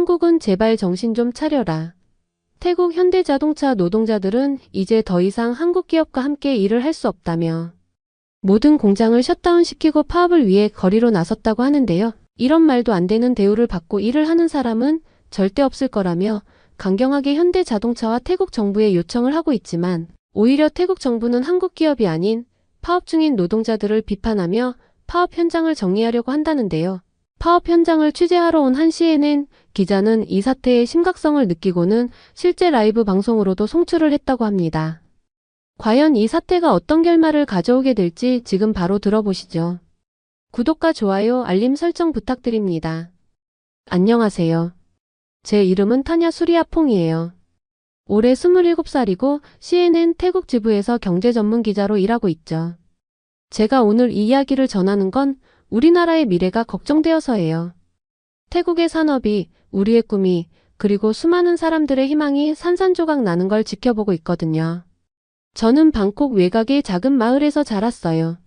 한국은 제발 정신 좀 차려라. 태국 현대자동차 노동자들은 이제 더 이상 한국 기업과 함께 일을 할 수 없다며 모든 공장을 셧다운시키고 파업을 위해 거리로 나섰다고 하는데요. 이런 말도 안 되는 대우를 받고 일을 하는 사람은 절대 없을 거라며 강경하게 현대자동차와 태국 정부에 요청을 하고 있지만 오히려 태국 정부는 한국 기업이 아닌 파업 중인 노동자들을 비판하며 파업 현장을 정리하려고 한다는데요. 파업 현장을 취재하러 온 한 CNN 기자는 이 사태의 심각성을 느끼고는 실제 라이브 방송으로도 송출을 했다고 합니다. 과연 이 사태가 어떤 결말을 가져오게 될지 지금 바로 들어보시죠. 구독과 좋아요, 알림 설정 부탁드립니다. 안녕하세요. 제 이름은 타냐 수리아퐁이에요. 올해 27살이고 CNN 태국 지부에서 경제 전문 기자로 일하고 있죠. 제가 오늘 이 이야기를 전하는 건 우리나라의 미래가 걱정되어서예요. 태국의 산업이, 우리의 꿈이, 그리고 수많은 사람들의 희망이 산산조각 나는 걸 지켜보고 있거든요. 저는 방콕 외곽의 작은 마을에서 자랐어요.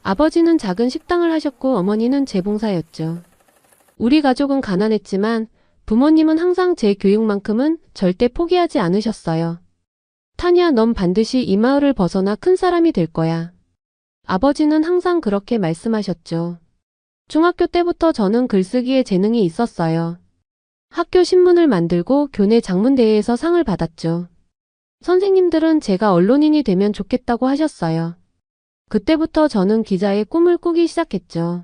아버지는 작은 식당을 하셨고 어머니는 재봉사였죠. 우리 가족은 가난했지만 부모님은 항상 제 교육만큼은 절대 포기하지 않으셨어요. 타냐, 넌 반드시 이 마을을 벗어나 큰 사람이 될 거야. 아버지는 항상 그렇게 말씀하셨죠. 중학교 때부터 저는 글쓰기에 재능이 있었어요. 학교 신문을 만들고 교내 장문대회에서 상을 받았죠. 선생님들은 제가 언론인이 되면 좋겠다고 하셨어요. 그때부터 저는 기자의 꿈을 꾸기 시작했죠.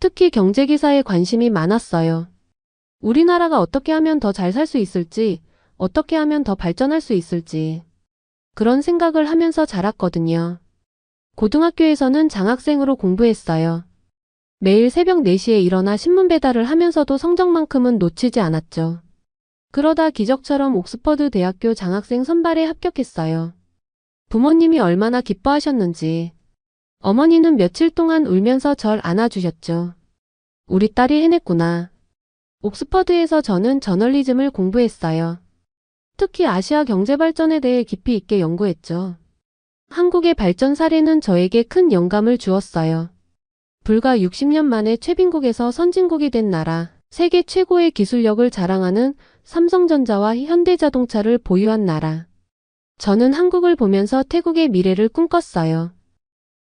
특히 경제기사에 관심이 많았어요. 우리나라가 어떻게 하면 더 잘 살 수 있을지, 어떻게 하면 더 발전할 수 있을지 그런 생각을 하면서 자랐거든요. 고등학교에서는 장학생으로 공부했어요. 매일 새벽 4시에 일어나 신문 배달을 하면서도 성적만큼은 놓치지 않았죠. 그러다 기적처럼 옥스퍼드 대학교 장학생 선발에 합격했어요. 부모님이 얼마나 기뻐하셨는지. 어머니는 며칠 동안 울면서 절 안아주셨죠. 우리 딸이 해냈구나. 옥스퍼드에서 저는 저널리즘을 공부했어요. 특히 아시아 경제 발전에 대해 깊이 있게 연구했죠. 한국의 발전 사례는 저에게 큰 영감을 주었어요. 불과 60년 만에 최빈국에서 선진국이 된 나라, 세계 최고의 기술력을 자랑하는 삼성전자와 현대자동차를 보유한 나라. 저는 한국을 보면서 태국의 미래를 꿈꿨어요.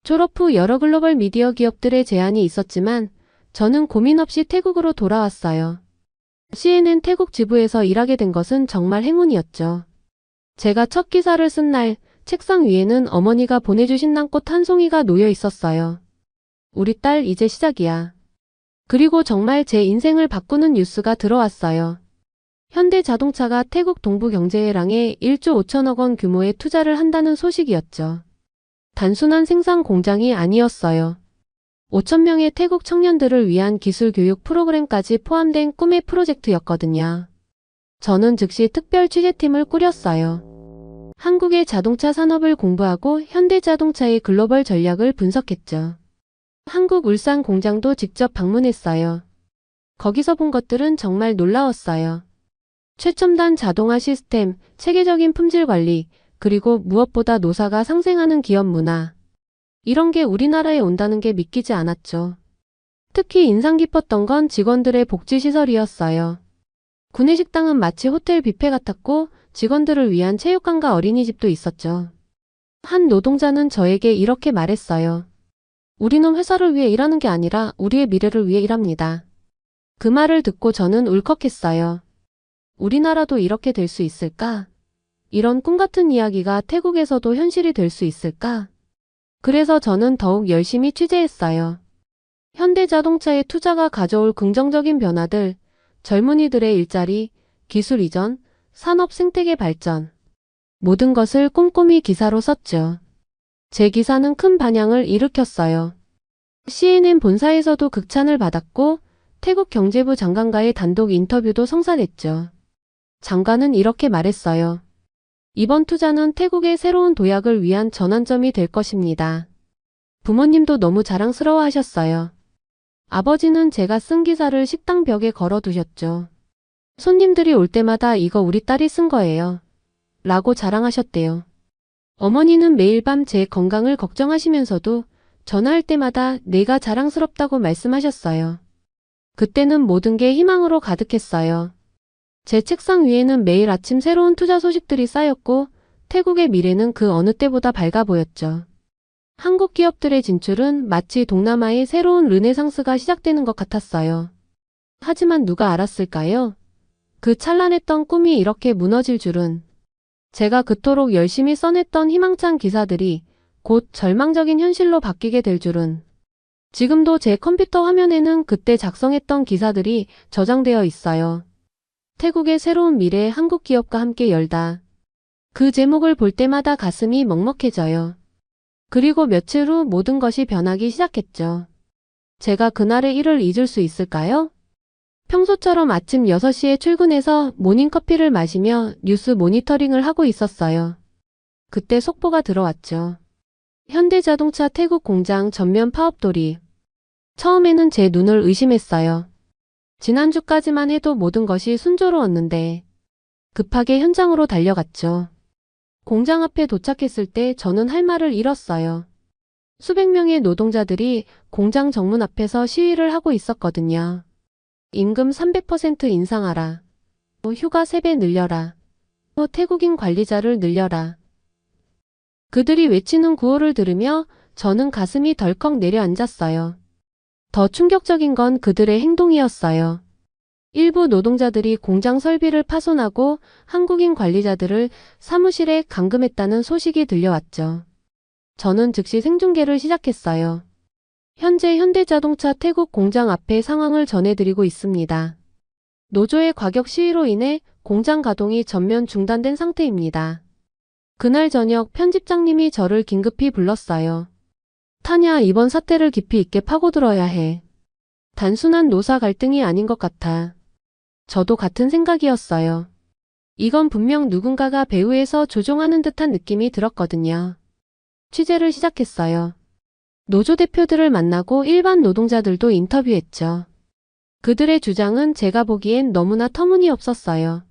졸업 후 여러 글로벌 미디어 기업들의 제안이 있었지만 저는 고민 없이 태국으로 돌아왔어요. CNN 태국 지부에서 일하게 된 것은 정말 행운이었죠. 제가 첫 기사를 쓴 날 책상 위에는 어머니가 보내주신 난꽃 한 송이가 놓여 있었어요. 우리 딸 이제 시작이야. 그리고 정말 제 인생을 바꾸는 뉴스가 들어왔어요. 현대자동차가 태국 동부경제회랑에 1조 5천억 원 규모의 투자를 한다는 소식이었죠. 단순한 생산 공장이 아니었어요. 5,000명의 태국 청년들을 위한 기술 교육 프로그램까지 포함된 꿈의 프로젝트였거든요. 저는 즉시 특별 취재팀을 꾸렸어요. 한국의 자동차 산업을 공부하고 현대자동차의 글로벌 전략을 분석했죠. 한국 울산 공장도 직접 방문했어요. 거기서 본 것들은 정말 놀라웠어요. 최첨단 자동화 시스템, 체계적인 품질 관리, 그리고 무엇보다 노사가 상생하는 기업 문화. 이런 게 우리나라에 온다는 게 믿기지 않았죠. 특히 인상 깊었던 건 직원들의 복지시설이었어요. 구내식당은 마치 호텔 뷔페 같았고 직원들을 위한 체육관과 어린이집도 있었죠. 한 노동자는 저에게 이렇게 말했어요. 우리는 회사를 위해 일하는 게 아니라 우리의 미래를 위해 일합니다. 그 말을 듣고 저는 울컥했어요. 우리나라도 이렇게 될 수 있을까? 이런 꿈 같은 이야기가 태국에서도 현실이 될 수 있을까? 그래서 저는 더욱 열심히 취재했어요. 현대자동차의 투자가 가져올 긍정적인 변화들, 젊은이들의 일자리, 기술 이전, 산업 생태계 발전. 모든 것을 꼼꼼히 기사로 썼죠. 제 기사는 큰 반향을 일으켰어요. CNN 본사에서도 극찬을 받았고 태국 경제부 장관과의 단독 인터뷰도 성사됐죠. 장관은 이렇게 말했어요. 이번 투자는 태국의 새로운 도약을 위한 전환점이 될 것입니다. 부모님도 너무 자랑스러워 하셨어요. 아버지는 제가 쓴 기사를 식당 벽에 걸어두셨죠. 손님들이 올 때마다 이거 우리 딸이 쓴 거예요. 라고 자랑하셨대요. 어머니는 매일 밤 제 건강을 걱정하시면서도 전화할 때마다 내가 자랑스럽다고 말씀하셨어요. 그때는 모든 게 희망으로 가득했어요. 제 책상 위에는 매일 아침 새로운 투자 소식들이 쌓였고 태국의 미래는 그 어느 때보다 밝아 보였죠. 한국 기업들의 진출은 마치 동남아의 새로운 르네상스가 시작되는 것 같았어요. 하지만 누가 알았을까요? 그 찬란했던 꿈이 이렇게 무너질 줄은. 제가 그토록 열심히 써냈던 희망찬 기사들이 곧 절망적인 현실로 바뀌게 될 줄은. 지금도 제 컴퓨터 화면에는 그때 작성했던 기사들이 저장되어 있어요. 태국의 새로운 미래 한국 기업과 함께 열다. 그 제목을 볼 때마다 가슴이 먹먹해져요. 그리고 며칠 후 모든 것이 변하기 시작했죠. 제가 그날의 일을 잊을 수 있을까요? 평소처럼 아침 6시에 출근해서 모닝커피를 마시며 뉴스 모니터링을 하고 있었어요. 그때 속보가 들어왔죠. 현대자동차 태국 공장 전면 파업 돌입. 처음에는 제 눈을 의심했어요. 지난주까지만 해도 모든 것이 순조로웠는데 급하게 현장으로 달려갔죠. 공장 앞에 도착했을 때 저는 할 말을 잃었어요. 수백 명의 노동자들이 공장 정문 앞에서 시위를 하고 있었거든요. 임금 300% 인상하라. 휴가 3배 늘려라. 태국인 관리자를 늘려라. 그들이 외치는 구호를 들으며 저는 가슴이 덜컥 내려앉았어요. 더 충격적인 건 그들의 행동이었어요. 일부 노동자들이 공장 설비를 파손하고 한국인 관리자들을 사무실에 감금했다는 소식이 들려왔죠. 저는 즉시 생중계를 시작했어요. 현재 현대자동차 태국 공장 앞의 상황을 전해드리고 있습니다. 노조의 과격 시위로 인해 공장 가동이 전면 중단된 상태입니다. 그날 저녁 편집장님이 저를 긴급히 불렀어요. 타냐, 이번 사태를 깊이 있게 파고들어야 해. 단순한 노사 갈등이 아닌 것 같아. 저도 같은 생각이었어요. 이건 분명 누군가가 배후에서 조종하는 듯한 느낌이 들었거든요. 취재를 시작했어요. 노조 대표들을 만나고 일반 노동자들도 인터뷰했죠. 그들의 주장은 제가 보기엔 너무나 터무니없었어요.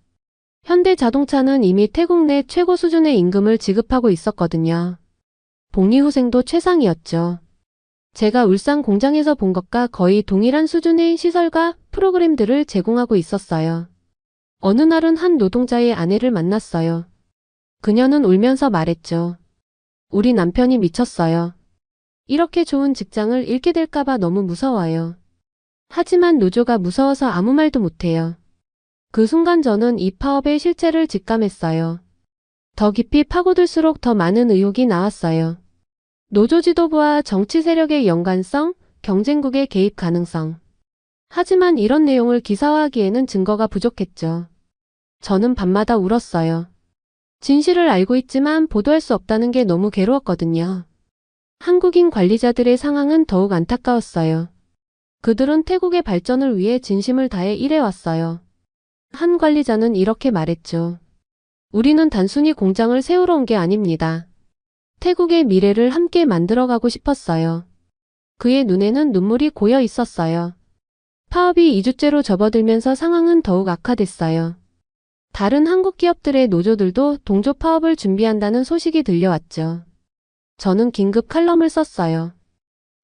현대자동차는 이미 태국 내 최고 수준의 임금을 지급하고 있었거든요. 복리후생도 최상이었죠. 제가 울산 공장에서 본 것과 거의 동일한 수준의 시설과 프로그램들을 제공하고 있었어요. 어느 날은 한 노동자의 아내를 만났어요. 그녀는 울면서 말했죠. 우리 남편이 미쳤어요. 이렇게 좋은 직장을 잃게 될까봐 너무 무서워요. 하지만 노조가 무서워서 아무 말도 못해요. 그 순간 저는 이 파업의 실체를 직감했어요. 더 깊이 파고들수록 더 많은 의혹이 나왔어요. 노조 지도부와 정치 세력의 연관성, 경쟁국의 개입 가능성. 하지만 이런 내용을 기사화하기에는 증거가 부족했죠. 저는 밤마다 울었어요. 진실을 알고 있지만 보도할 수 없다는 게 너무 괴로웠거든요. 한국인 관리자들의 상황은 더욱 안타까웠어요. 그들은 태국의 발전을 위해 진심을 다해 일해왔어요. 한 관리자는 이렇게 말했죠. 우리는 단순히 공장을 세우러 온 게 아닙니다. 태국의 미래를 함께 만들어가고 싶었어요. 그의 눈에는 눈물이 고여 있었어요. 파업이 2주째로 접어들면서 상황은 더욱 악화됐어요. 다른 한국 기업들의 노조들도 동조 파업을 준비한다는 소식이 들려왔죠. 저는 긴급 칼럼을 썼어요.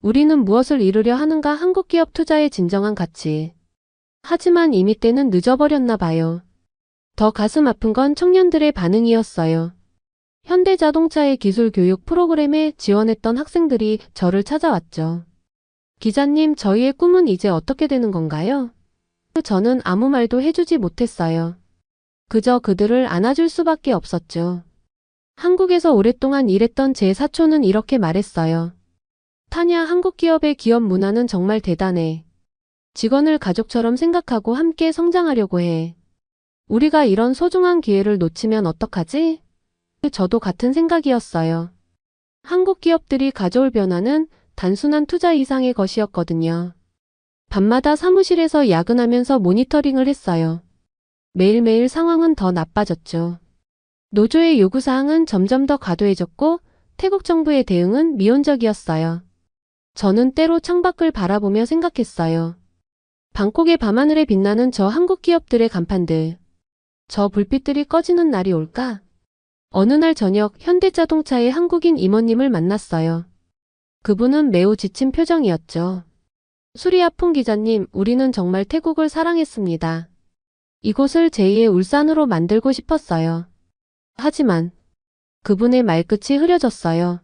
우리는 무엇을 이루려 하는가, 한국 기업 투자의 진정한 가치. 하지만 이미 때는 늦어버렸나 봐요. 더 가슴 아픈 건 청년들의 반응이었어요. 현대자동차의 기술 교육 프로그램에 지원했던 학생들이 저를 찾아왔죠. 기자님, 저희의 꿈은 이제 어떻게 되는 건가요? 저는 아무 말도 해주지 못했어요. 그저 그들을 안아줄 수밖에 없었죠. 한국에서 오랫동안 일했던 제 사촌은 이렇게 말했어요. 타냐, 한국 기업의 기업 문화는 정말 대단해. 직원을 가족처럼 생각하고 함께 성장하려고 해. 우리가 이런 소중한 기회를 놓치면 어떡하지? 저도 같은 생각이었어요. 한국 기업들이 가져올 변화는 단순한 투자 이상의 것이었거든요. 밤마다 사무실에서 야근하면서 모니터링을 했어요. 매일매일 상황은 더 나빠졌죠. 노조의 요구사항은 점점 더 과도해졌고 태국 정부의 대응은 미온적이었어요. 저는 때로 창밖을 바라보며 생각했어요. 방콕의 밤하늘에 빛나는 저 한국 기업들의 간판들. 저 불빛들이 꺼지는 날이 올까? 어느 날 저녁 현대자동차의 한국인 임원님을 만났어요. 그분은 매우 지친 표정이었죠. 수리아풍 기자님, 우리는 정말 태국을 사랑했습니다. 이곳을 제2의 울산으로 만들고 싶었어요. 하지만 그분의 말끝이 흐려졌어요.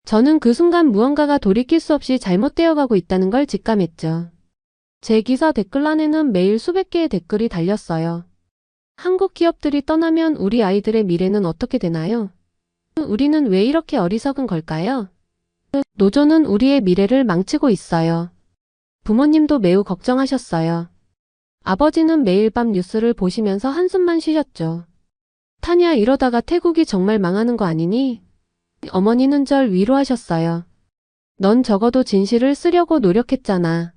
저는 그 순간 무언가가 돌이킬 수 없이 잘못되어 가고 있다는 걸 직감했죠. 제 기사 댓글란에는 매일 수백 개의 댓글이 달렸어요. 한국 기업들이 떠나면 우리 아이들의 미래는 어떻게 되나요? 우리는 왜 이렇게 어리석은 걸까요? 노조는 우리의 미래를 망치고 있어요. 부모님도 매우 걱정하셨어요. 아버지는 매일 밤 뉴스를 보시면서 한숨만 쉬셨죠. 타냐, 이러다가 태국이 정말 망하는 거 아니니? 어머니는 절 위로하셨어요. 넌 적어도 진실을 쓰려고 노력했잖아.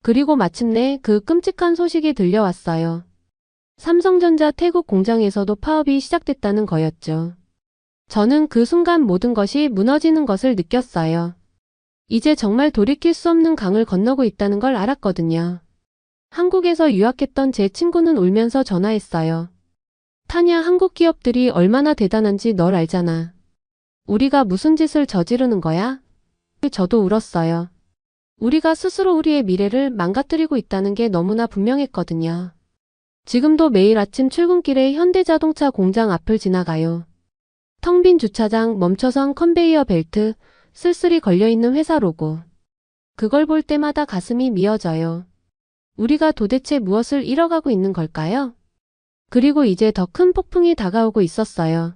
그리고 마침내 그 끔찍한 소식이 들려왔어요. 삼성전자 태국 공장에서도 파업이 시작됐다는 거였죠. 저는 그 순간 모든 것이 무너지는 것을 느꼈어요. 이제 정말 돌이킬 수 없는 강을 건너고 있다는 걸 알았거든요. 한국에서 유학했던 제 친구는 울면서 전화했어요. 타냐, 한국 기업들이 얼마나 대단한지 널 알잖아. 우리가 무슨 짓을 저지르는 거야? 저도 울었어요. 우리가 스스로 우리의 미래를 망가뜨리고 있다는 게 너무나 분명했거든요. 지금도 매일 아침 출근길에 현대자동차 공장 앞을 지나가요. 텅 빈 주차장, 멈춰선 컨베이어 벨트, 쓸쓸히 걸려있는 회사 로고. 그걸 볼 때마다 가슴이 미어져요. 우리가 도대체 무엇을 잃어가고 있는 걸까요? 그리고 이제 더 큰 폭풍이 다가오고 있었어요.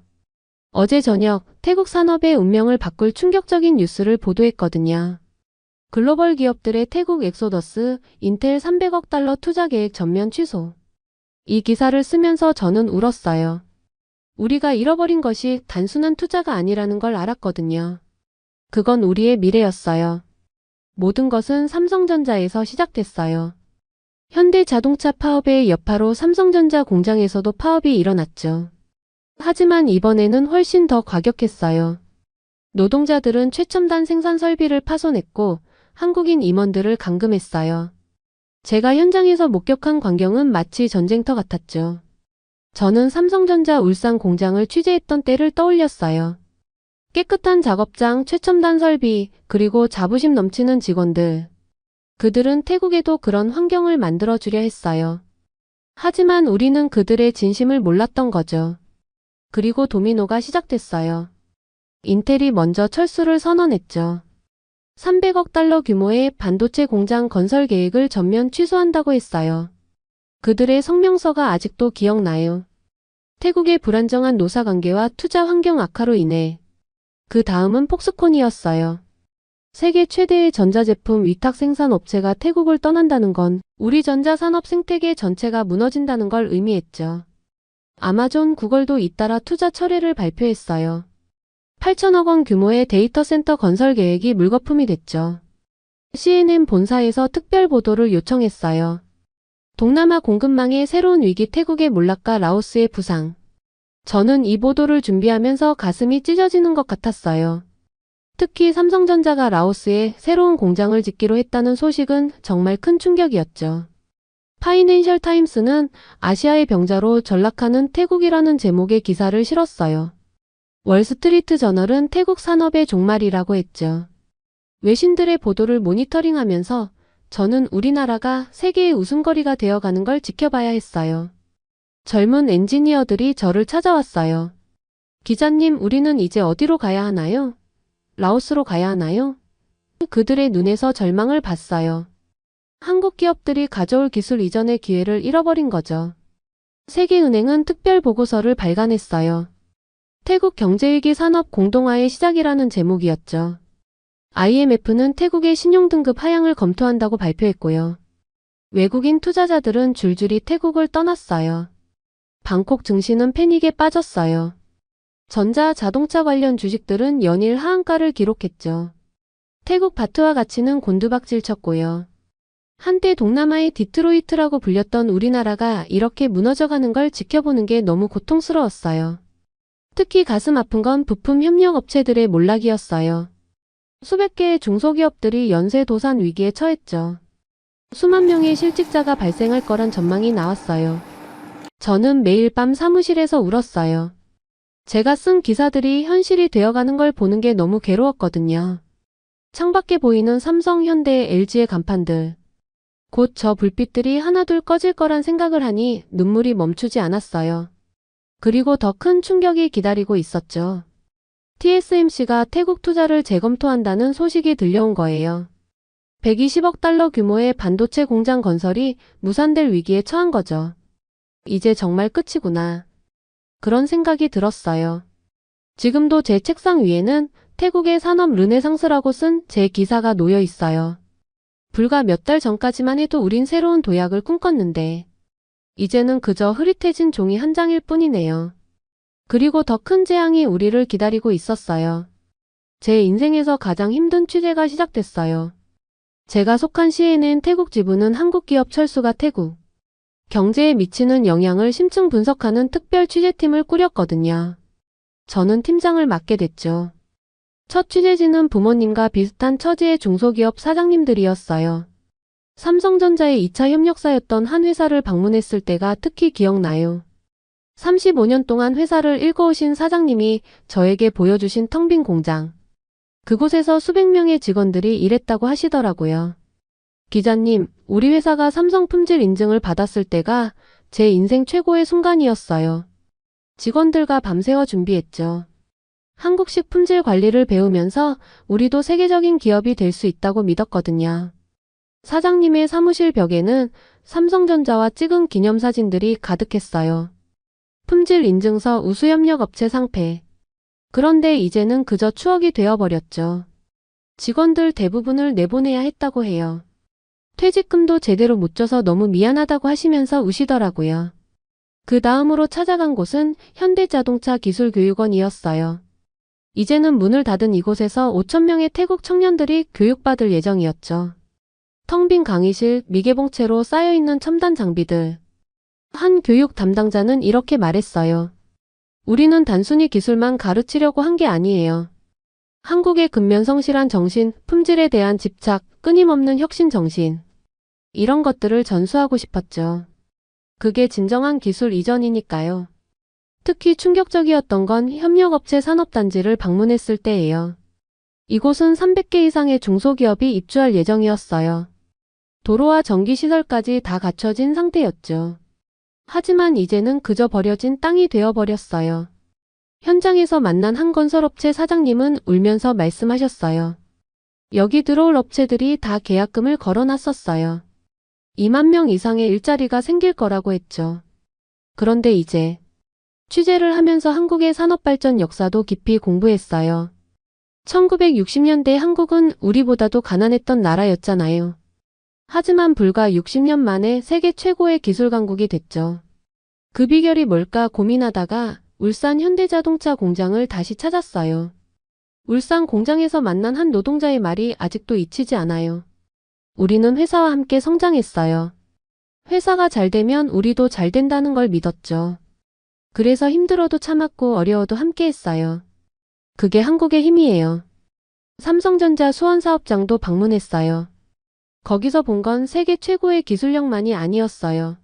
어제 저녁 태국 산업의 운명을 바꿀 충격적인 뉴스를 보도했거든요. 글로벌 기업들의 태국 엑소더스, 인텔 300억 달러 투자 계획 전면 취소. 이 기사를 쓰면서 저는 울었어요. 우리가 잃어버린 것이 단순한 투자가 아니라는 걸 알았거든요. 그건 우리의 미래였어요. 모든 것은 삼성전자에서 시작됐어요. 현대자동차 파업의 여파로 삼성전자 공장에서도 파업이 일어났죠. 하지만 이번에는 훨씬 더 과격했어요. 노동자들은 최첨단 생산 설비를 파손했고 한국인 임원들을 감금했어요. 제가 현장에서 목격한 광경은 마치 전쟁터 같았죠. 저는 삼성전자 울산 공장을 취재했던 때를 떠올렸어요. 깨끗한 작업장, 최첨단 설비, 그리고 자부심 넘치는 직원들. 그들은 태국에도 그런 환경을 만들어주려 했어요. 하지만 우리는 그들의 진심을 몰랐던 거죠. 그리고 도미노가 시작됐어요. 인텔이 먼저 철수를 선언했죠. 300억 달러 규모의 반도체 공장 건설 계획을 전면 취소한다고 했어요. 그들의 성명서가 아직도 기억나요. 태국의 불안정한 노사관계와 투자 환경 악화로 인해. 그 다음은 폭스콘이었어요. 세계 최대의 전자제품 위탁 생산 업체가 태국을 떠난다는 건 우리 전자산업 생태계 전체가 무너진다는 걸 의미했죠. 아마존, 구글도 잇따라 투자 철회를 발표했어요. 8천억 원 규모의 데이터 센터 건설 계획이 물거품이 됐죠. CNN 본사에서 특별 보도를 요청했어요. 동남아 공급망의 새로운 위기, 태국의 몰락과 라오스의 부상. 저는 이 보도를 준비하면서 가슴이 찢어지는 것 같았어요. 특히 삼성전자가 라오스에 새로운 공장을 짓기로 했다는 소식은 정말 큰 충격이었죠. 파이낸셜 타임스는 아시아의 병자로 전락하는 태국이라는 제목의 기사를 실었어요. 월스트리트 저널은 태국 산업의 종말이라고 했죠. 외신들의 보도를 모니터링하면서 저는 우리나라가 세계의 웃음거리가 되어가는 걸 지켜봐야 했어요. 젊은 엔지니어들이 저를 찾아왔어요. 기자님, 우리는 이제 어디로 가야 하나요? 라오스로 가야 하나요? 그들의 눈에서 절망을 봤어요. 한국 기업들이 가져올 기술 이전의 기회를 잃어버린 거죠. 세계은행은 특별 보고서를 발간했어요. 태국 경제위기 산업 공동화의 시작이라는 제목이었죠. IMF는 태국의 신용등급 하향을 검토한다고 발표했고요. 외국인 투자자들은 줄줄이 태국을 떠났어요. 방콕 증시는 패닉에 빠졌어요. 전자, 자동차 관련 주식들은 연일 하한가를 기록했죠. 태국 바트와 가치는 곤두박질 쳤고요. 한때 동남아의 디트로이트라고 불렸던 우리나라가 이렇게 무너져가는 걸 지켜보는 게 너무 고통스러웠어요. 특히 가슴 아픈 건 부품 협력 업체들의 몰락이었어요. 수백 개의 중소기업들이 연쇄도산 위기에 처했죠. 수만 명의 실직자가 발생할 거란 전망이 나왔어요. 저는 매일 밤 사무실에서 울었어요. 제가 쓴 기사들이 현실이 되어가는 걸 보는 게 너무 괴로웠거든요. 창밖에 보이는 삼성, 현대, LG의 간판들. 곧 저 불빛들이 하나둘 꺼질 거란 생각을 하니 눈물이 멈추지 않았어요. 그리고 더 큰 충격이 기다리고 있었죠. TSMC가 태국 투자를 재검토한다는 소식이 들려온 거예요. 120억 달러 규모의 반도체 공장 건설이 무산될 위기에 처한 거죠. 이제 정말 끝이구나. 그런 생각이 들었어요. 지금도 제 책상 위에는 태국의 산업 르네상스라고 쓴 제 기사가 놓여 있어요. 불과 몇 달 전까지만 해도 우린 새로운 도약을 꿈꿨는데 이제는 그저 흐릿해진 종이 한 장일 뿐이네요. 그리고 더 큰 재앙이 우리를 기다리고 있었어요. 제 인생에서 가장 힘든 취재가 시작됐어요. 제가 속한 CNN 태국 지부는 한국 기업 철수가 태국 경제에 미치는 영향을 심층 분석하는 특별 취재팀을 꾸렸거든요. 저는 팀장을 맡게 됐죠. 첫 취재진은 부모님과 비슷한 처지의 중소기업 사장님들이었어요. 삼성전자의 2차 협력사였던 한 회사를 방문했을 때가 특히 기억나요. 35년 동안 회사를 일궈오신 사장님이 저에게 보여주신 텅 빈 공장. 그곳에서 수백 명의 직원들이 일했다고 하시더라고요. 기자님, 우리 회사가 삼성 품질 인증을 받았을 때가 제 인생 최고의 순간이었어요. 직원들과 밤새워 준비했죠. 한국식 품질 관리를 배우면서 우리도 세계적인 기업이 될 수 있다고 믿었거든요. 사장님의 사무실 벽에는 삼성전자와 찍은 기념사진들이 가득했어요. 품질 인증서 우수협력업체 상패. 그런데 이제는 그저 추억이 되어버렸죠. 직원들 대부분을 내보내야 했다고 해요. 퇴직금도 제대로 못 줘서 너무 미안하다고 하시면서 우시더라고요. 그 다음으로 찾아간 곳은 현대자동차 기술교육원이었어요. 이제는 문을 닫은 이곳에서 5,000명의 태국 청년들이 교육받을 예정이었죠. 텅 빈 강의실, 미개봉채로 쌓여있는 첨단 장비들. 한 교육 담당자는 이렇게 말했어요. 우리는 단순히 기술만 가르치려고 한 게 아니에요. 한국의 근면성실한 정신, 품질에 대한 집착, 끊임없는 혁신 정신. 이런 것들을 전수하고 싶었죠. 그게 진정한 기술 이전이니까요. 특히 충격적이었던 건 협력업체 산업단지를 방문했을 때예요. 이곳은 300개 이상의 중소기업이 입주할 예정이었어요. 도로와 전기시설까지 다 갖춰진 상태였죠. 하지만 이제는 그저 버려진 땅이 되어버렸어요. 현장에서 만난 한 건설업체 사장님은 울면서 말씀하셨어요. 여기 들어올 업체들이 다 계약금을 걸어놨었어요. 2만 명 이상의 일자리가 생길 거라고 했죠. 그런데 이제 취재를 하면서 한국의 산업발전 역사도 깊이 공부했어요. 1960년대 한국은 우리보다도 가난했던 나라였잖아요. 하지만 불과 60년 만에 세계 최고의 기술 강국이 됐죠. 그 비결이 뭘까 고민하다가 울산 현대자동차 공장을 다시 찾았어요. 울산 공장에서 만난 한 노동자의 말이 아직도 잊히지 않아요. 우리는 회사와 함께 성장했어요. 회사가 잘 되면 우리도 잘 된다는 걸 믿었죠. 그래서 힘들어도 참았고 어려워도 함께 했어요. 그게 한국의 힘이에요. 삼성전자 수원사업장도 방문했어요. 거기서 본 건 세계 최고의 기술력만이 아니었어요.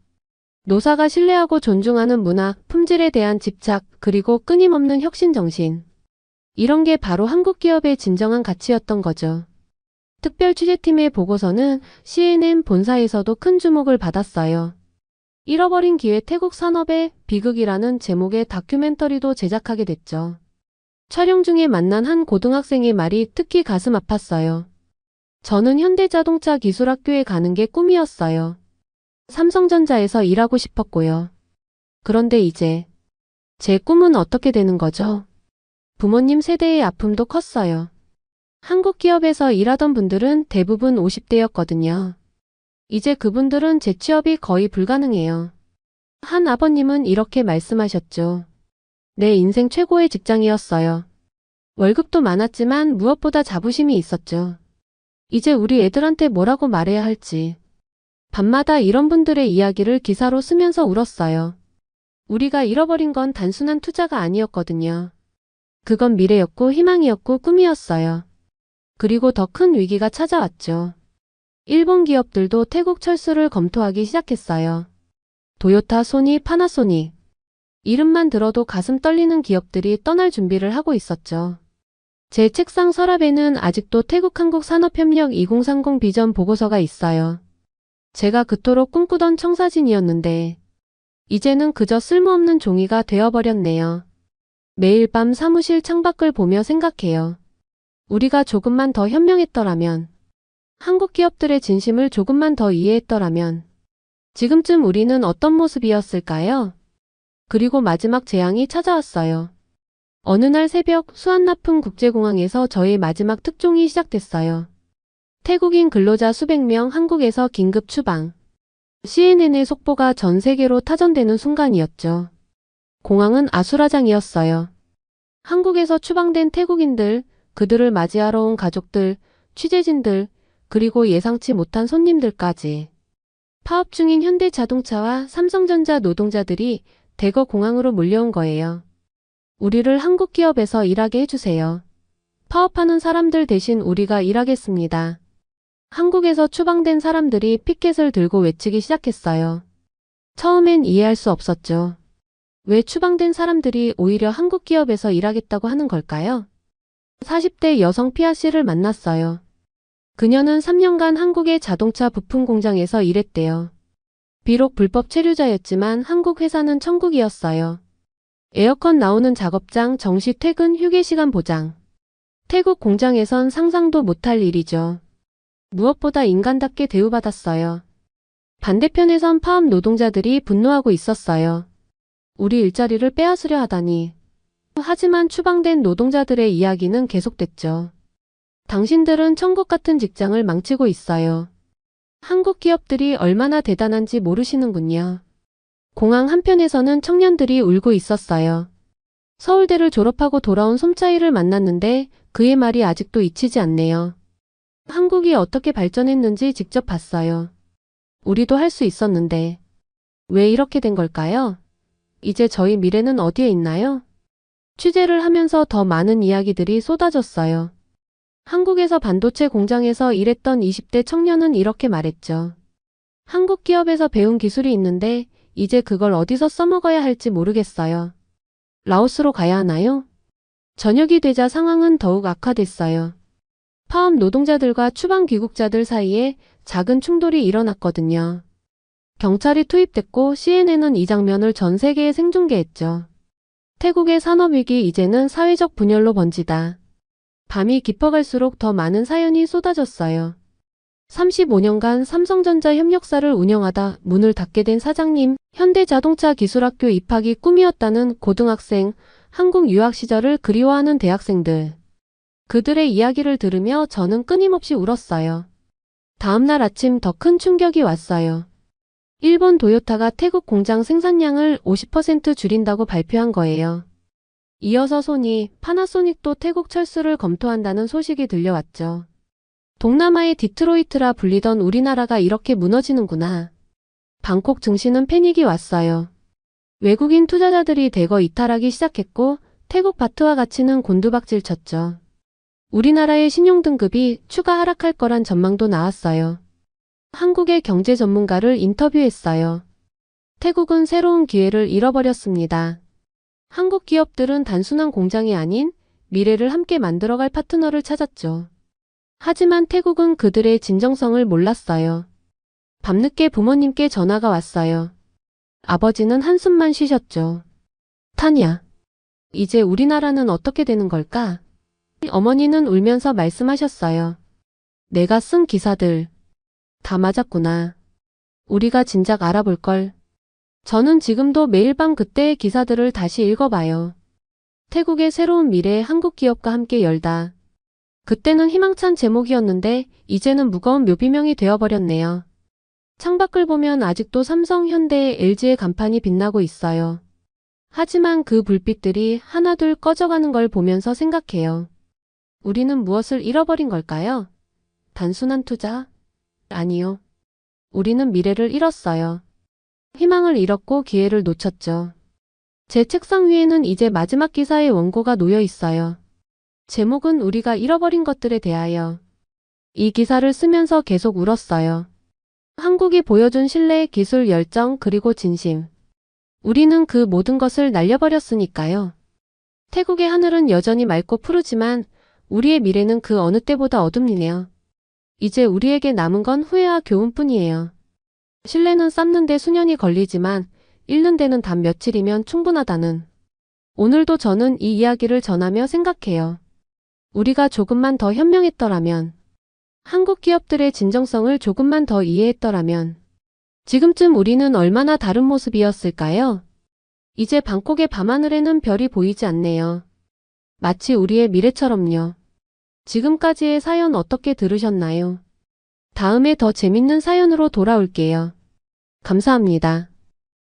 노사가 신뢰하고 존중하는 문화, 품질에 대한 집착, 그리고 끊임없는 혁신 정신. 이런 게 바로 한국 기업의 진정한 가치였던 거죠. 특별 취재팀의 보고서는 CNN 본사에서도 큰 주목을 받았어요. 잃어버린 기회 태국 산업의 비극이라는 제목의 다큐멘터리도 제작하게 됐죠. 촬영 중에 만난 한 고등학생의 말이 특히 가슴 아팠어요. 저는 현대자동차 기술학교에 가는 게 꿈이었어요. 삼성전자에서 일하고 싶었고요. 그런데 이제 제 꿈은 어떻게 되는 거죠? 부모님 세대의 아픔도 컸어요. 한국 기업에서 일하던 분들은 대부분 50대였거든요. 이제 그분들은 재취업이 거의 불가능해요. 한 아버님은 이렇게 말씀하셨죠. 내 인생 최고의 직장이었어요. 월급도 많았지만 무엇보다 자부심이 있었죠. 이제 우리 애들한테 뭐라고 말해야 할지. 밤마다 이런 분들의 이야기를 기사로 쓰면서 울었어요. 우리가 잃어버린 건 단순한 투자가 아니었거든요. 그건 미래였고 희망이었고 꿈이었어요. 그리고 더 큰 위기가 찾아왔죠. 일본 기업들도 태국 철수를 검토하기 시작했어요. 도요타, 소니, 파나소닉. 이름만 들어도 가슴 떨리는 기업들이 떠날 준비를 하고 있었죠. 제 책상 서랍에는 아직도 태국 한국 산업협력 2030 비전 보고서가 있어요. 제가 그토록 꿈꾸던 청사진이었는데 이제는 그저 쓸모없는 종이가 되어버렸네요. 매일 밤 사무실 창밖을 보며 생각해요. 우리가 조금만 더 현명했더라면, 한국 기업들의 진심을 조금만 더 이해했더라면 지금쯤 우리는 어떤 모습이었을까요? 그리고 마지막 재앙이 찾아왔어요. 어느 날 새벽 수완나품 국제공항에서 저의 마지막 특종이 시작됐어요. 태국인 근로자 수백 명 한국에서 긴급 추방. CNN의 속보가 전 세계로 타전되는 순간이었죠. 공항은 아수라장이었어요. 한국에서 추방된 태국인들, 그들을 맞이하러 온 가족들, 취재진들, 그리고 예상치 못한 손님들까지. 파업 중인 현대자동차와 삼성전자 노동자들이 대거 공항으로 몰려온 거예요. 우리를 한국 기업에서 일하게 해주세요. 파업하는 사람들 대신 우리가 일하겠습니다. 한국에서 추방된 사람들이 피켓을 들고 외치기 시작했어요. 처음엔 이해할 수 없었죠. 왜 추방된 사람들이 오히려 한국 기업에서 일하겠다고 하는 걸까요? 40대 여성 피아 씨를 만났어요. 그녀는 3년간 한국의 자동차 부품 공장에서 일했대요. 비록 불법 체류자였지만 한국 회사는 천국이었어요. 에어컨 나오는 작업장, 정시 퇴근, 휴게 시간 보장. 태국 공장에선 상상도 못할 일이죠. 무엇보다 인간답게 대우받았어요. 반대편에선 파업 노동자들이 분노하고 있었어요. 우리 일자리를 빼앗으려 하다니. 하지만 추방된 노동자들의 이야기는 계속됐죠. 당신들은 천국 같은 직장을 망치고 있어요. 한국 기업들이 얼마나 대단한지 모르시는군요. 공항 한편에서는 청년들이 울고 있었어요. 서울대를 졸업하고 돌아온 솜차이를 만났는데 그의 말이 아직도 잊히지 않네요. 한국이 어떻게 발전했는지 직접 봤어요. 우리도 할 수 있었는데 왜 이렇게 된 걸까요? 이제 저희 미래는 어디에 있나요? 취재를 하면서 더 많은 이야기들이 쏟아졌어요. 한국에서 반도체 공장에서 일했던 20대 청년은 이렇게 말했죠. 한국 기업에서 배운 기술이 있는데 이제 그걸 어디서 써먹어야 할지 모르겠어요. 라오스로 가야 하나요? 저녁이 되자 상황은 더욱 악화됐어요. 파업 노동자들과 추방 귀국자들 사이에 작은 충돌이 일어났거든요. 경찰이 투입됐고 CNN은 이 장면을 전 세계에 생중계했죠. 태국의 산업위기 이제는 사회적 분열로 번지다. 밤이 깊어갈수록 더 많은 사연이 쏟아졌어요. 35년간 삼성전자 협력사를 운영하다 문을 닫게 된 사장님, 현대자동차 기술학교 입학이 꿈이었다는 고등학생, 한국 유학 시절을 그리워하는 대학생들. 그들의 이야기를 들으며 저는 끊임없이 울었어요. 다음날 아침 더 큰 충격이 왔어요. 일본 도요타가 태국 공장 생산량을 50% 줄인다고 발표한 거예요. 이어서 소니, 파나소닉도 태국 철수를 검토한다는 소식이 들려왔죠. 동남아의 디트로이트라 불리던 우리나라가 이렇게 무너지는구나. 방콕 증시는 패닉이 왔어요. 외국인 투자자들이 대거 이탈하기 시작했고 태국 바트와 가치는 곤두박질 쳤죠. 우리나라의 신용등급이 추가 하락할 거란 전망도 나왔어요. 한국의 경제 전문가를 인터뷰했어요. 태국은 새로운 기회를 잃어버렸습니다. 한국 기업들은 단순한 공장이 아닌 미래를 함께 만들어갈 파트너를 찾았죠. 하지만 태국은 그들의 진정성을 몰랐어요. 밤늦게 부모님께 전화가 왔어요. 아버지는 한숨만 쉬셨죠. 타냐, 이제 우리나라는 어떻게 되는 걸까? 어머니는 울면서 말씀하셨어요. 내가 쓴 기사들 다 맞았구나. 우리가 진작 알아볼걸. 저는 지금도 매일 밤 그때의 기사들을 다시 읽어봐요. 태국의 새로운 미래 한국 기업과 함께 열다. 그때는 희망찬 제목이었는데 이제는 무거운 묘비명이 되어버렸네요. 창밖을 보면 아직도 삼성, 현대, LG의 간판이 빛나고 있어요. 하지만 그 불빛들이 하나둘 꺼져가는 걸 보면서 생각해요. 우리는 무엇을 잃어버린 걸까요? 단순한 투자? 아니요. 우리는 미래를 잃었어요. 희망을 잃었고 기회를 놓쳤죠. 제 책상 위에는 이제 마지막 기사의 원고가 놓여 있어요. 제목은 우리가 잃어버린 것들에 대하여. 이 기사를 쓰면서 계속 울었어요. 한국이 보여준 신뢰, 기술, 열정, 그리고 진심. 우리는 그 모든 것을 날려버렸으니까요. 태국의 하늘은 여전히 맑고 푸르지만 우리의 미래는 그 어느 때보다 어둡네요. 이제 우리에게 남은 건 후회와 교훈뿐이에요. 신뢰는 쌓는데 수년이 걸리지만 잃는 데는 단 며칠이면 충분하다는. 오늘도 저는 이 이야기를 전하며 생각해요. 우리가 조금만 더 현명했더라면, 한국 기업들의 진정성을 조금만 더 이해했더라면, 지금쯤 우리는 얼마나 다른 모습이었을까요? 이제 방콕의 밤하늘에는 별이 보이지 않네요. 마치 우리의 미래처럼요. 지금까지의 사연 어떻게 들으셨나요? 다음에 더 재밌는 사연으로 돌아올게요. 감사합니다.